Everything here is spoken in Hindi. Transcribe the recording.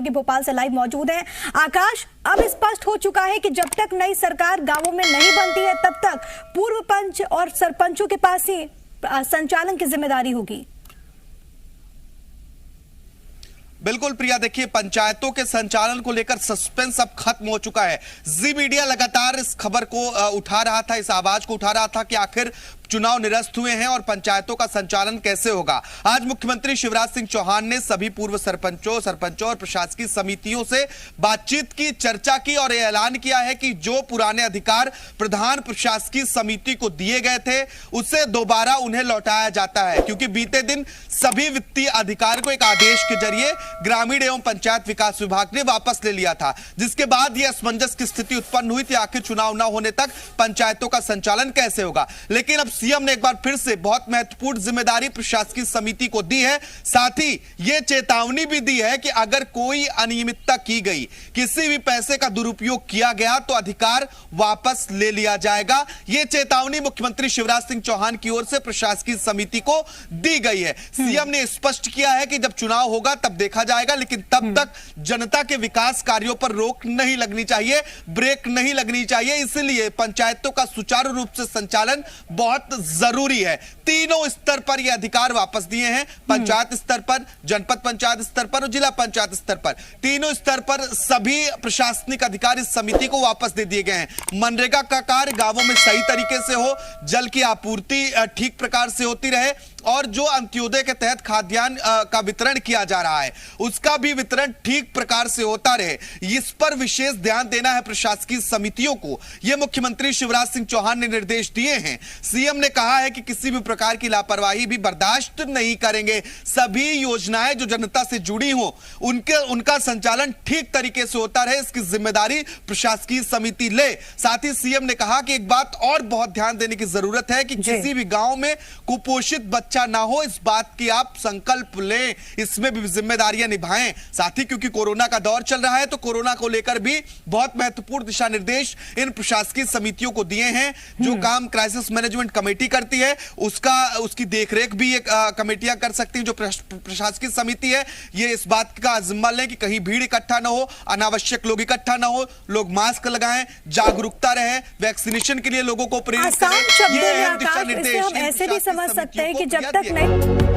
सहयोगी भोपाल से लाइव मौजूद हैं। आकाश, अब स्पष्ट हो चुका है कि जब तक नई सरकार गांवों में नहीं बनती है तब तक पूर्व पंच और सरपंचों के पास ही संचालन की जिम्मेदारी होगी। बिल्कुल प्रिया, देखिए पंचायतों के संचालन को लेकर सस्पेंस अब खत्म हो चुका है। जी मीडिया लगातार इस खबर को उठा रहा था, इस आवाज को उठा रहा था कि आखिर चुनाव निरस्त हुए हैं और पंचायतों का संचालन कैसे होगा। आज मुख्यमंत्री शिवराज सिंह चौहान ने सभी पूर्व सरपंचों और प्रशासकीय समितियों से बातचीत की, चर्चा की और यह ऐलान किया है कि जो पुराने अधिकार प्रधान प्रशासकीय समिति को दिए गए थे उसे दोबारा उन्हें लौटाया जाता है, क्योंकि बीते दिन सभी वित्तीय अधिकार को एक आदेश के जरिए ग्रामीण एवं पंचायत विकास विभाग ने वापस ले लिया था, जिसके बाद यह असमंजस की स्थिति उत्पन्न हुई थी। आखिर चुनाव न होने तक पंचायतों का संचालन कैसे होगा। लेकिन अब सीएम ने एक बार फिर से बहुत महत्वपूर्ण जिम्मेदारी प्रशासकीय समिति को दी है। साथ ही यह चेतावनी भी दी है कि अगर कोई अनियमितता की गई, किसी भी पैसे का दुरुपयोग किया गया तो अधिकार वापस ले लिया जाएगा। यह चेतावनी मुख्यमंत्री शिवराज सिंह चौहान की ओर से प्रशासकीय समिति को दी गई है। सीएम ने स्पष्ट किया है कि जब चुनाव होगा तब देखा जाएगा, लेकिन तब तक जनता के विकास कार्यों पर रोक नहीं लगनी चाहिए, ब्रेक नहीं लगनी चाहिए। इसलिए पंचायतों का सुचारू रूप से संचालन बहुत जरूरी है। तीनों स्तर पर यह अधिकार वापस दिए हैं, पंचायत स्तर पर, जनपद पंचायत स्तर पर और जिला पंचायत स्तर पर। तीनों स्तर पर सभी प्रशासनिक अधिकार इस समिति को वापस दे दिए गए हैं। मनरेगा का कार्य गांवों में सही तरीके से हो, जल की आपूर्ति ठीक प्रकार से होती रहे और जो अंत्योदय के तहत खाद्यान्न का वितरण किया जा रहा है उसका भी वितरण ठीक प्रकार से होता रहे, इस पर विशेष ध्यान देना है प्रशासकीय समितियों को। यह मुख्यमंत्री शिवराज सिंह चौहान ने निर्देश दिए हैं। सीएम ने कहा है कि किसी भी प्रकार की लापरवाही भी बर्दाश्त नहीं करेंगे। सभी योजनाएं जो जनता से जुड़ी हो उनका संचालन ठीक तरीके से होता रहे, इसकी जिम्मेदारी प्रशासकीय समिति ले। साथ ही सीएम ने कहा कि एक बात और बहुत ध्यान देने की जरूरत है कि किसी भी गांव में कुपोषित बच्चा ना हो, इस बात की आप संकल्प लें, इसमें भी जिम्मेदारियां निभाएं। साथ ही क्योंकि कोरोना का दौर चल रहा है तो कोरोना को लेकर भी बहुत महत्वपूर्ण दिशा निर्देश इन प्रशासकीय समितियों को दिए हैं। जो काम क्राइसिस मैनेजमेंट कमेटी करती है उसकी देखरेख भी एक कमेटियां कर सकती हैं। जो प्रशासकीय समिति है ये इस बात का जिम्मा लें कि कहीं भीड़ इकट्ठा ना हो, अनावश्यक लोग इकट्ठा ना हो, लोग मास्क लगाएं, जागरूकता रहे, वैक्सीनेशन के लिए लोगों को प्रेरित करें। ये दिशा निर्देश हम ऐसे भी समझ सकते हैं कि जब तक नहीं